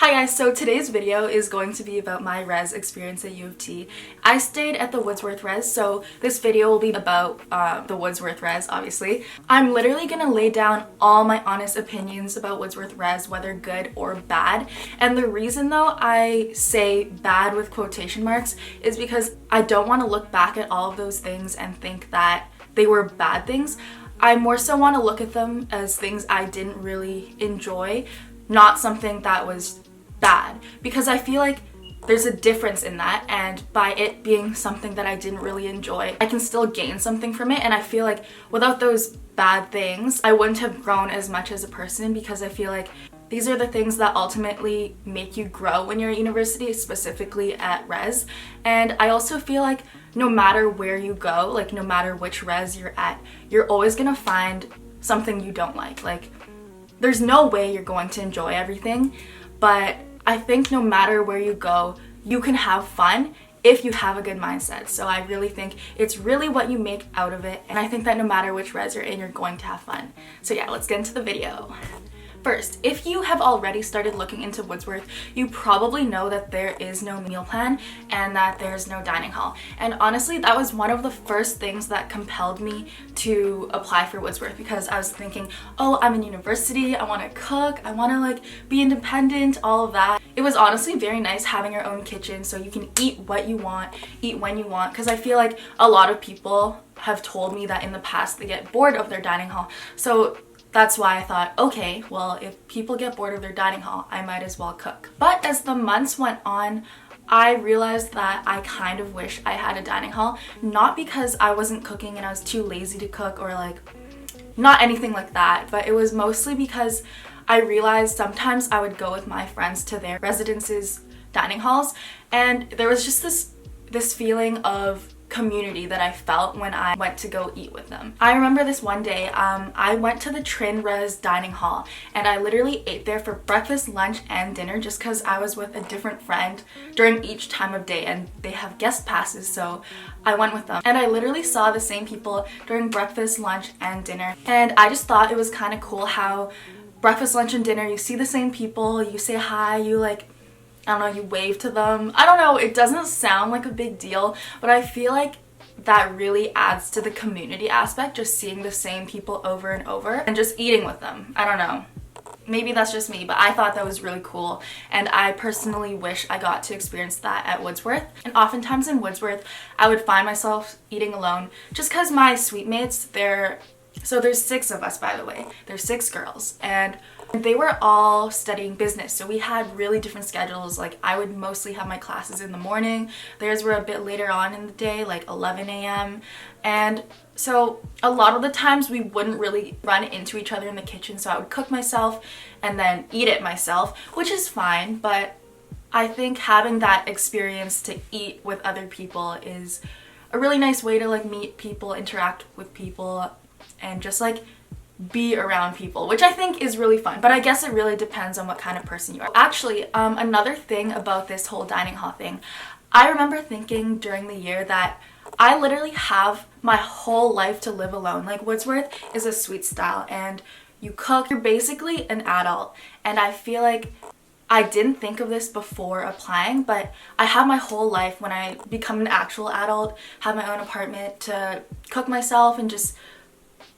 Hi guys, so today's video is going to be about my res experience at U of T. I stayed at the Woodsworth res, so this video will be about the Woodsworth res, obviously. I'm literally gonna lay down all my honest opinions about Woodsworth res, whether good or bad. And the reason though I say bad with quotation marks is because I don't want to look back at all of those things and think that they were bad things. I more so want to look at them as things I didn't really enjoy, not something that was bad, because I feel like there's a difference in that, and by it being something that I didn't really enjoy, I can still gain something from it. And I feel like without those bad things, I wouldn't have grown as much as a person, because I feel like these are the things that ultimately make you grow when you're at university, specifically at res. And I also feel like no matter where you go, like no matter which res you're at, you're always gonna find something you don't like. Like there's no way you're going to enjoy everything, but I think no matter where you go, you can have fun if you have a good mindset. So I really think it's really what you make out of it, and I think that no matter which res you're in, you're going to have fun. So yeah, let's get into the video. First, if you have already started looking into Woodsworth, you probably know that there is no meal plan and that there's no dining hall. And honestly, that was one of the first things that compelled me to apply for Woodsworth, because I was thinking, oh, I'm in university, I want to cook, I want to like be independent, all of that. It was honestly very nice having your own kitchen so you can eat what you want, eat when you want, because I feel like a lot of people have told me that in the past they get bored of their dining hall. So that's why I thought, okay, well, if people get bored of their dining hall, I might as well cook. But as the months went on, I realized that I kind of wish I had a dining hall, not because I wasn't cooking and I was too lazy to cook, or like, not anything like that, but it was mostly because I realized sometimes I would go with my friends to their residences' dining halls, and there was just this feeling of community that I felt when I went to go eat with them. I remember this one day, I went to the Trin Res dining hall, and I literally ate there for breakfast, lunch, and dinner just because I was with a different friend during each time of day, and they have guest passes, so I went with them. And I literally saw the same people during breakfast, lunch, and dinner, and I just thought it was kind of cool how breakfast, lunch, and dinner, you see the same people, you say hi, you like, I don't know, you wave to them. I don't know, it doesn't sound like a big deal, but I feel like that really adds to the community aspect, just seeing the same people over and over and just eating with them. I don't know. Maybe that's just me, but I thought that was really cool, and I personally wish I got to experience that at Woodsworth. And oftentimes in Woodsworth, I would find myself eating alone just because my suite mates, so there's 6 of us, by the way. There's 6 girls, and they were all studying business, so we had really different schedules. Like I would mostly have my classes in the morning, theirs were a bit later on in the day, like 11 a.m. And so a lot of the times we wouldn't really run into each other in the kitchen, so I would cook myself and then eat it myself, which is fine, but I think having that experience to eat with other people is a really nice way to like meet people, interact with people, and just like be around people, which I think is really fun. But I guess it really depends on what kind of person you are. Actually, another thing about this whole dining hall thing, I remember thinking during the year that I literally have my whole life to live alone. Like Woodsworth is a suite style and you cook, you're basically an adult, and I feel like I didn't think of this before applying, but I have my whole life when I become an actual adult, have my own apartment to cook myself and just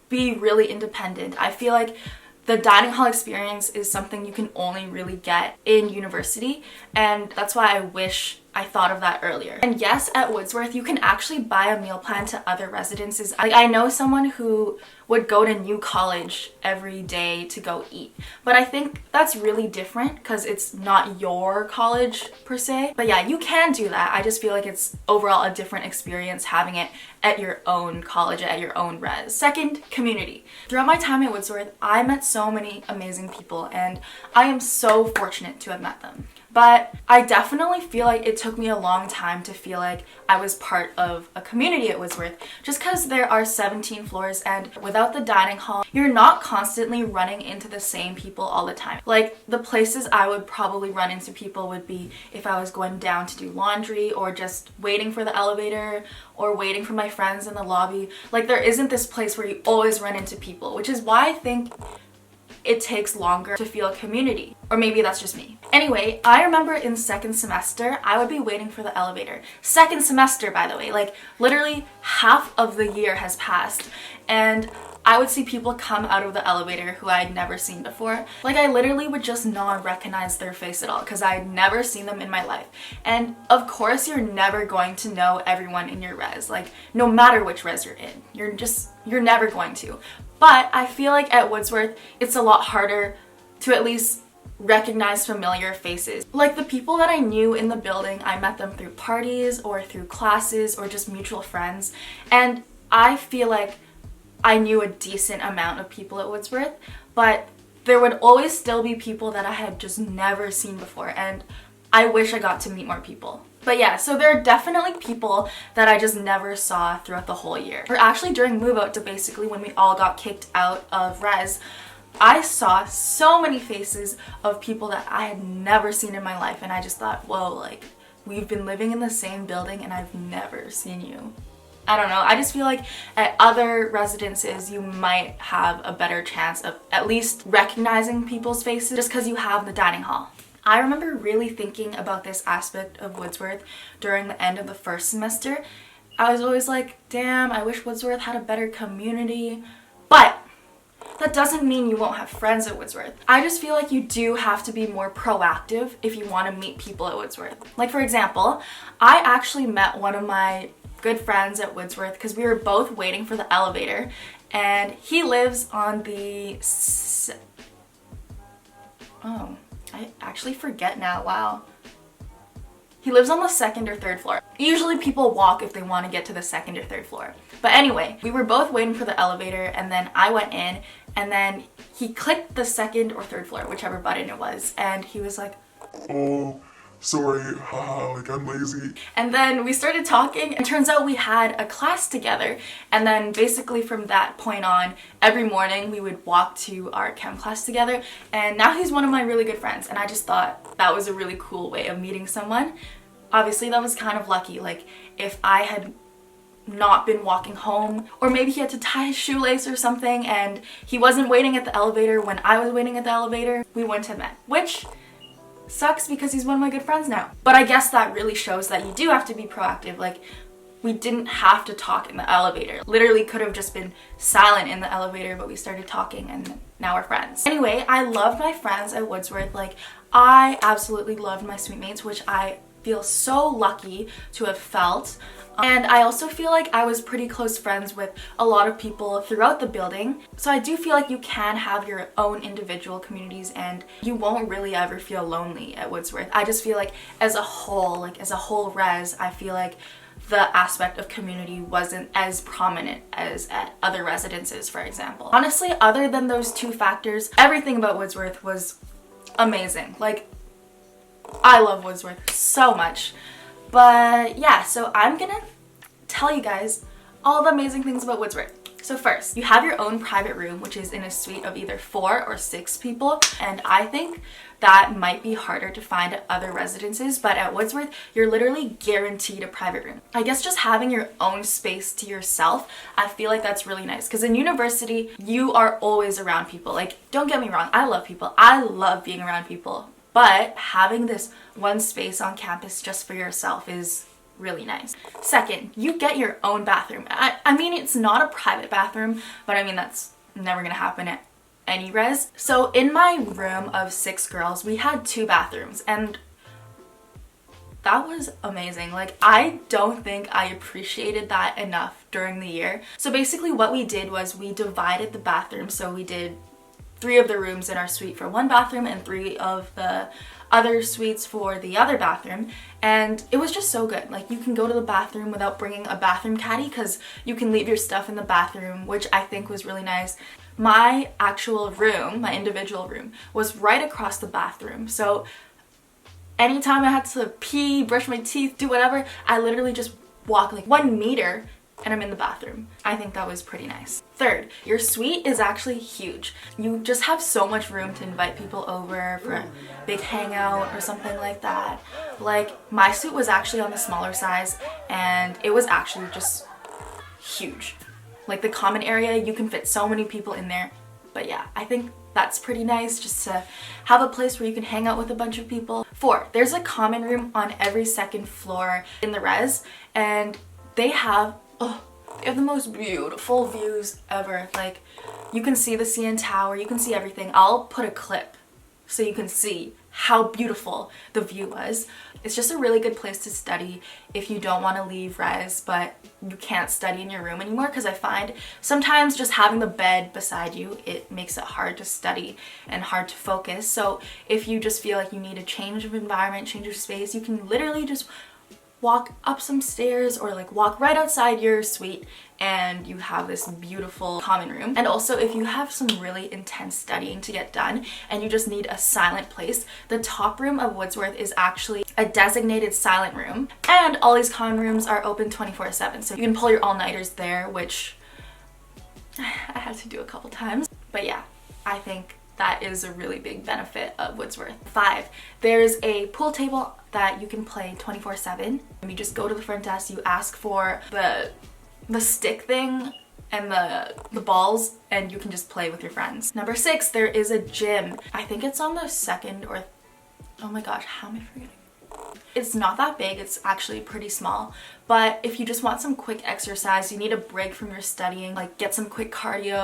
be really independent. I feel like the dining hall experience is something you can only really get in university, and that's why I wish I thought of that earlier. And yes, at Woodsworth you can actually buy a meal plan to other residences. I know someone who would go to New College every day to go eat, but I think that's really different because it's not your college per se. But yeah, you can do that. I just feel like it's overall a different experience having it at your own college, at your own res. Second, community. Throughout my time at Woodsworth, I met so many amazing people, and I am so fortunate to have met them. But I definitely feel like it took me a long time to feel like I was part of a community at Woodsworth, just because there are 17 floors, and without the dining hall, you're not constantly running into the same people all the time. Like the places I would probably run into people would be if I was going down to do laundry, or just waiting for the elevator, or waiting for my friends in the lobby. Like there isn't this place where you always run into people, which is why I think it takes longer to feel community. Or maybe that's just me. Anyway, I remember in second semester, I would be waiting for the elevator. Second semester, by the way, like literally half of the year has passed, and I would see people come out of the elevator who I had never seen before. Like I literally would just not recognize their face at all because I had never seen them in my life. And of course you're never going to know everyone in your res, like no matter which res you're in, you're never going to. But I feel like at Woodsworth, it's a lot harder to at least recognize familiar faces. Like the people that I knew in the building, I met them through parties or through classes or just mutual friends. And I feel like I knew a decent amount of people at Woodsworth, but there would always still be people that I had just never seen before, and I wish I got to meet more people. But yeah, so there are definitely people that I just never saw throughout the whole year. Or actually during move out to basically when we all got kicked out of res, I saw so many faces of people that I had never seen in my life, and I just thought, whoa, like we've been living in the same building and I've never seen you. I don't know, I just feel like at other residences you might have a better chance of at least recognizing people's faces just because you have the dining hall. I remember really thinking about this aspect of Woodsworth during the end of the first semester. I was always like, damn, I wish Woodsworth had a better community. But that doesn't mean you won't have friends at Woodsworth. I just feel like you do have to be more proactive if you want to meet people at Woodsworth. Like for example, I actually met one of my good friends at Woodsworth because we were both waiting for the elevator, and he lives on the I actually forget now, wow. He lives on the second or third floor. Usually people walk if they want to get to the second or third floor. But anyway, we were both waiting for the elevator, and then I went in, and then he clicked the second or third floor, whichever button it was, and he was like, oh, sorry, haha, like I'm lazy. And then we started talking, and turns out we had a class together, and then basically from that point on, every morning we would walk to our chem class together, and now he's one of my really good friends, and I just thought that was a really cool way of meeting someone. Obviously that was kind of lucky, like if I had not been walking home, or maybe he had to tie his shoelace or something and he wasn't waiting at the elevator when I was waiting at the elevator, we wouldn't have met, which sucks because he's one of my good friends now. But I guess that really shows that you do have to be proactive. Like we didn't have to talk in the elevator. Literally could have just been silent in the elevator, but we started talking and now we're friends. Anyway, I loved my friends at Woodsworth. Like I absolutely loved my suite mates, which I feel so lucky to have felt. And I also feel like I was pretty close friends with a lot of people throughout the building. So I do feel like you can have your own individual communities and you won't really ever feel lonely at Woodsworth. I just feel like as a whole res, I feel like the aspect of community wasn't as prominent as at other residences, for example. Honestly, other than those two factors, everything about Woodsworth was amazing. Like, I love Woodsworth so much. But yeah, so I'm gonna tell you guys all the amazing things about Woodsworth. So first, you have your own private room, which is in a suite of either 4 or 6 people, and I think that might be harder to find at other residences, but at Woodsworth, you're literally guaranteed a private room. I guess just having your own space to yourself, I feel like that's really nice, because in university, you are always around people. Like, don't get me wrong, I love people. I love being around people. But having this one space on campus just for yourself is really nice. Second, you get your own bathroom. I mean, it's not a private bathroom, but I mean, that's never gonna happen at any res. So in my room of 6 girls, we had 2 bathrooms, and that was amazing. Like, I don't think I appreciated that enough during the year. So basically what we did was we divided the bathroom. So we did 3 of the rooms in our suite for one bathroom and 3 of the other suites for the other bathroom, and it was just so good. Like, you can go to the bathroom without bringing a bathroom caddy because you can leave your stuff in the bathroom, which I think was really nice. My actual room, my individual room, was right across the bathroom, so anytime I had to pee, brush my teeth, do whatever, I literally just walk like 1 meter and I'm in the bathroom. I think that was pretty nice. Third, your suite is actually huge. You just have so much room to invite people over for a big hangout or something like that. Like, my suite was actually on the smaller size and it was actually just huge. Like, the common area, you can fit so many people in there But yeah, I think that's pretty nice just to have a place where you can hang out with a bunch of people. 4, there's a common room on every second floor in the res, and they have the most beautiful views ever. Like, you can see the CN Tower, you can see everything. I'll put a clip so you can see how beautiful the view was. It's just a really good place to study if you don't want to leave res but you can't study in your room anymore, because I find sometimes just having the bed beside you, it makes it hard to study and hard to focus. So if you just feel like you need a change of environment, change of space, you can literally just walk up some stairs or like walk right outside your suite and you have this beautiful common room. And also, if you have some really intense studying to get done and you just need a silent place, the top room of Woodsworth is actually a designated silent room, and all these common rooms are open 24/7, so you can pull your all-nighters there, which I had to do a couple times. But yeah, I think that is a really big benefit of Woodsworth. 5, there's a pool table that you can play 24/7. You just go to the front desk, you ask for the stick thing and the balls, and you can just play with your friends. Number 6, there is a gym. I think it's on the second or, oh my gosh, how am I forgetting? It's not that big, it's actually pretty small, but if you just want some quick exercise, you need a break from your studying, like get some quick cardio,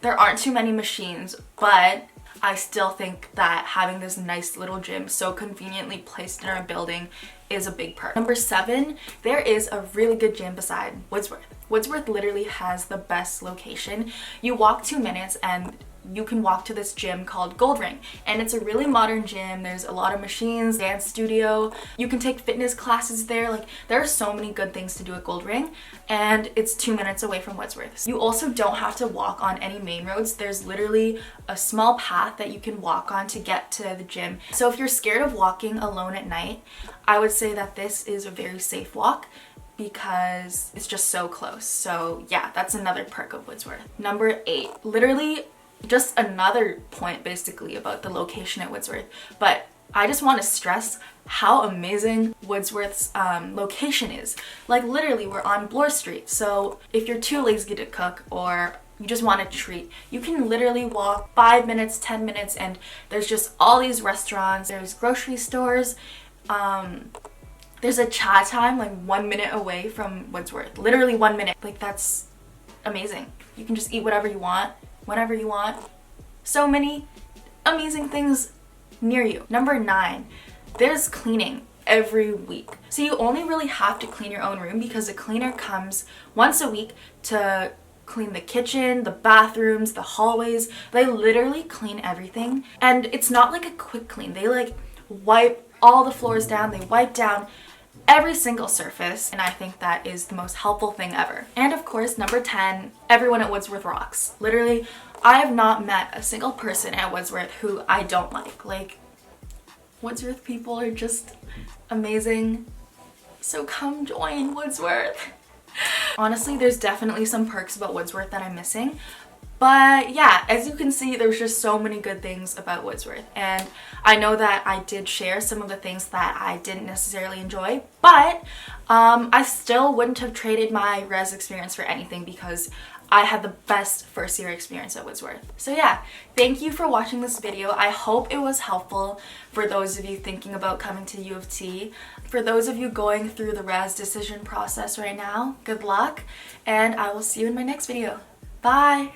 there aren't too many machines, but I still think that having this nice little gym so conveniently placed in our building is a big perk. Number 7, there is a really good gym beside Woodsworth. Woodsworth literally has the best location. You walk 2 minutes and you can walk to this gym called Gold Ring, and it's a really modern gym. There's a lot of machines, dance studio, you can take fitness classes there. Like, there are so many good things to do at Gold Ring, and it's 2 minutes away from Woodsworth. You also don't have to walk on any main roads. There's literally a small path that you can walk on to get to the gym. So if you're scared of walking alone at night, I would say that this is a very safe walk because it's just so close. So yeah, that's another perk of Woodsworth. Number 8, literally just another point basically about the location at Woodsworth, but I just want to stress how amazing Woodsworth's location is. Like, literally, we're on Bloor Street, so if you're too lazy to cook or you just want a treat, you can literally walk 5 minutes, 10 minutes, and there's just all these restaurants, there's grocery stores, there's a cha time like 1 minute away from Woodsworth, literally 1 minute. Like, that's amazing. You can just eat whatever you want, whenever you want. So many amazing things near you. Number 9, there's cleaning every week. So you only really have to clean your own room because a cleaner comes once a week to clean the kitchen, the bathrooms, the hallways. They literally clean everything, and it's not like a quick clean. They like wipe all the floors down, they wipe down every single surface, and I think that is the most helpful thing ever. And of course, number 10, everyone at Woodsworth rocks. Literally, I have not met a single person at Woodsworth who I don't like. Like, Woodsworth people are just amazing. So come join Woodsworth. Honestly, there's definitely some perks about Woodsworth that I'm missing. But yeah, as you can see, there's just so many good things about Woodsworth, and I know that I did share some of the things that I didn't necessarily enjoy, but I still wouldn't have traded my res experience for anything because I had the best first year experience at Woodsworth. So yeah, thank you for watching this video. I hope it was helpful for those of you thinking about coming to U of T. For those of you going through the res decision process right now, good luck, and I will see you in my next video. Bye!